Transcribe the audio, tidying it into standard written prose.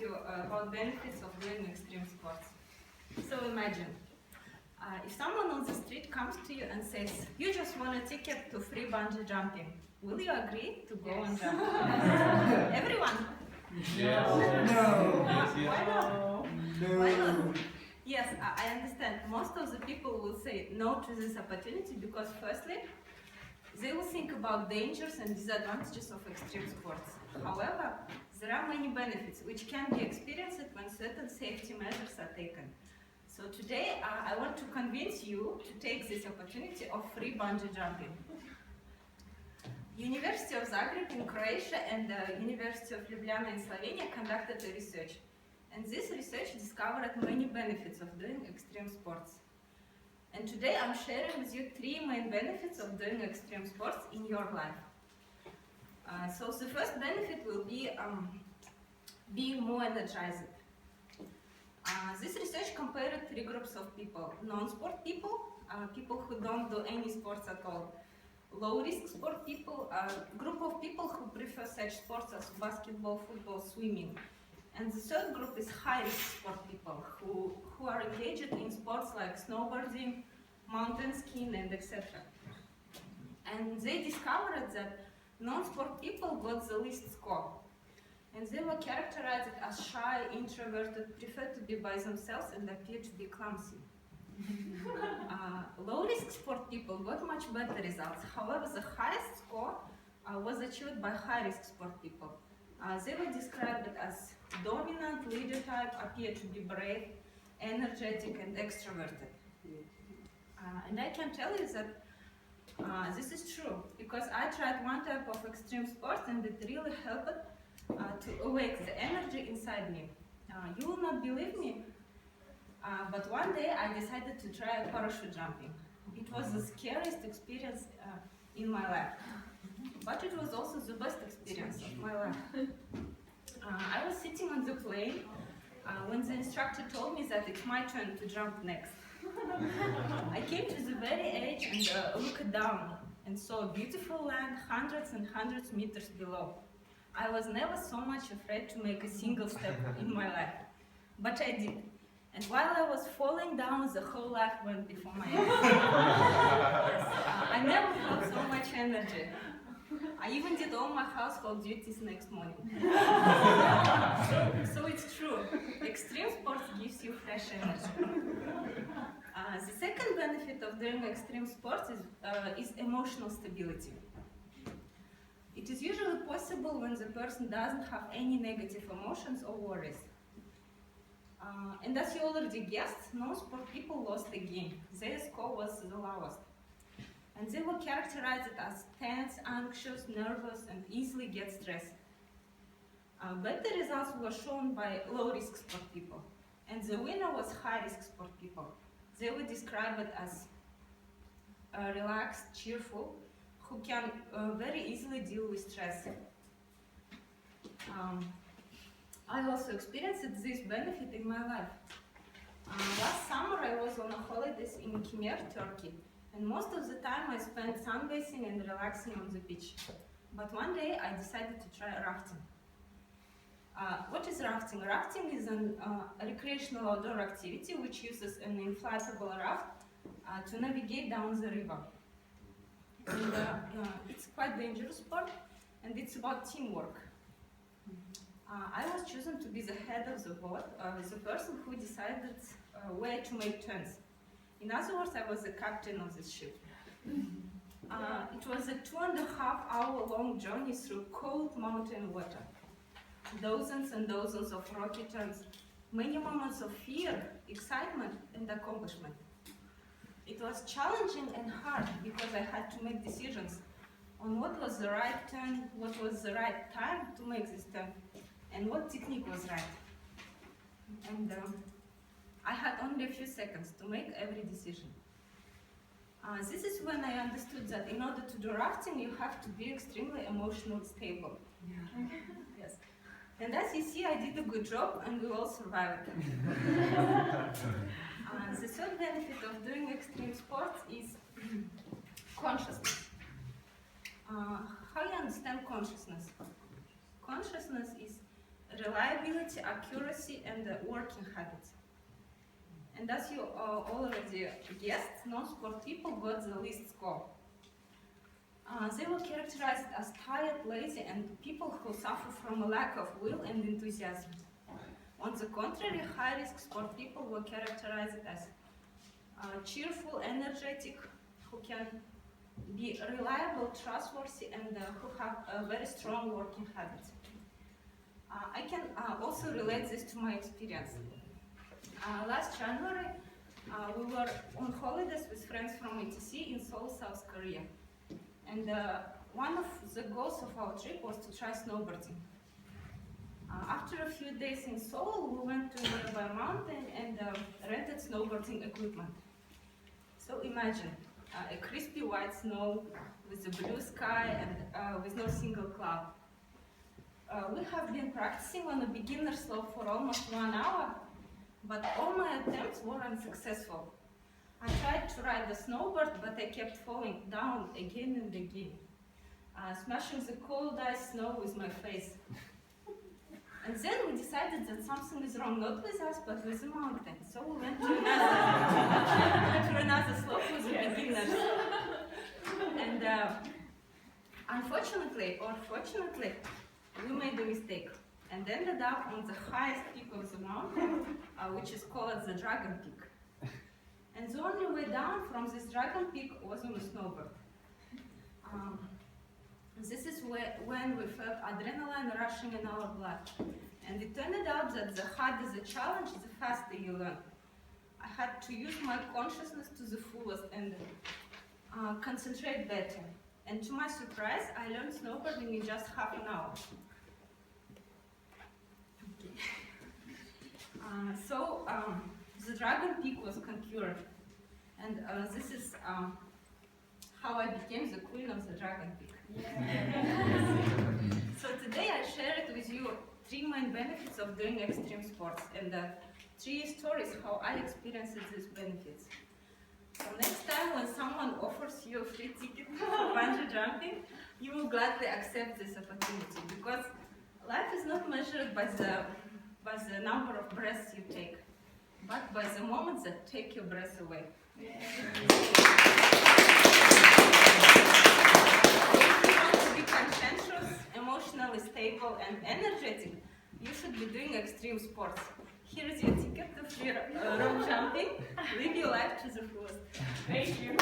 you about benefits of doing extreme sports. So imagine, if someone on the street comes to you and says, you just want a ticket to free bungee jumping, will you agree to go and jump? Everyone? Yes. No. Yes. Why not? No. Why not? Yes, I understand. Most of the people will say no to this opportunity because firstly, they will think about dangers and disadvantages of extreme sports. However, there are many benefits which can be experienced when certain safety measures are taken. So today, I want to convince you to take this opportunity of free bungee jumping. University of Zagreb in Croatia and the University of Ljubljana in Slovenia conducted a research. And this research discovered many benefits of doing extreme sports. And today I'm sharing with you 3 main benefits of doing extreme sports in your life. So the first benefit will be being more energized. This research compared 3 groups of people: non-sport people, people who don't do any sports at all; low-risk sport people, a group of people who prefer such sports as basketball, football, swimming; and the third group is high-risk sport people who are engaged in sports like snowboarding, mountain skiing, and etc. And they discovered that non-sport people got the least score. And they were characterized as shy, introverted, prefer to be by themselves, and appear to be clumsy. Low-risk sport people got much better results. However, the highest score was achieved by high-risk sport people. They were described as dominant, leader type, appear to be brave, energetic, and extroverted. And I can tell you that this is true, because I tried one type of extreme sport and it really helped to awake the energy inside me. You will not believe me, but one day I decided to try parachute jumping. It was the scariest experience in my life, but it was also the best experience of my life. I was sitting on the plane when the instructor told me that it's my turn to jump next. I came to the very edge and looked down and saw a beautiful land hundreds and hundreds of meters below. I was never so much afraid to make a single step in my life, but I did. And while I was falling down, the whole life went before my eyes. I never felt so much energy. I even did all my household duties next morning. So it's true. Extreme sports gives you fresh energy. The second benefit of doing extreme sports is emotional stability. It is usually possible when the person doesn't have any negative emotions or worries. And as you already guessed, non-sport people lost the game. Their score was the lowest. And they were characterized as tense, anxious, nervous, and easily get stressed. Better results were shown by low-risk sport people. And the winner was high-risk sport people. They were described as relaxed, cheerful, who can very easily deal with stress. I also experienced this benefit in my life. Last summer I was on a holidays in Kemer, Turkey, and most of the time I spent sunbathing and relaxing on the beach. But one day I decided to try rafting. What is rafting? Rafting is a recreational outdoor activity which uses an inflatable raft to navigate down the river. And it's quite dangerous sport, and it's about teamwork. I was chosen to be the head of the boat, the person who decided where to make turns. In other words, I was the captain of this ship. It was a 2.5-hour long journey through cold mountain water. Dozens and dozens of rocky turns, many moments of fear, excitement, and accomplishment. It was challenging and hard because I had to make decisions on what was the right turn, what was the right time to make this turn, and what technique was right. And I had only a few seconds to make every decision. This is when I understood that in order to do rafting, you have to be extremely emotionally stable. Yeah. Yes. And as you see, I did a good job, and we all survived. The third benefit of doing extreme sports is consciousness. How you understand consciousness? Consciousness is reliability, accuracy, and working habits. And as you already guessed, non-sport people got the least score. They were characterized as tired, lazy, and people who suffer from a lack of will and enthusiasm. On the contrary, high-risk sport people were characterized as cheerful, energetic, who can be reliable, trustworthy, and who have very strong working habits. I can also relate this to my experience. Last January, we were on holidays with friends from ETC in Seoul, South Korea. And one of the goals of our trip was to try snowboarding. After a few days in Seoul, we went to a nearby mountain and rented snowboarding equipment. So imagine a crispy white snow with a blue sky and with no single cloud. We have been practicing on a beginner slope for almost 1 hour, but all my attempts were unsuccessful. I tried to ride the snowboard, but I kept falling down again and again, smashing the cold ice snow with my face. And then we decided that something is wrong, not with us, but with the mountain. So we went to another slope with the beginners. And unfortunately, or fortunately, we made a mistake and ended up on the highest peak of the mountain, which is called the Dragon Peak. And the only way down from this Dragon Peak was on a snowboard. This is when we felt adrenaline rushing in our blood. And it turned out that the harder the challenge, the faster you learn. I had to use my consciousness to the fullest and concentrate better. And to my surprise, I learned snowboarding in just half an hour. The Dragon Peak was conquered. And this is how I became the queen of the Dragon Peak. So today I share it with you 3 main benefits of doing extreme sports and 3 stories how I experienced these benefits. So next time when someone offers you a free ticket for bungee jumping, you will gladly accept this opportunity because life is not measured by the number of breaths you take, but by the moments that take your breath away. Conscientious, emotionally stable, and energetic, you should be doing extreme sports. Here is your ticket to free rope jumping. Live your life to the fullest. Thank you.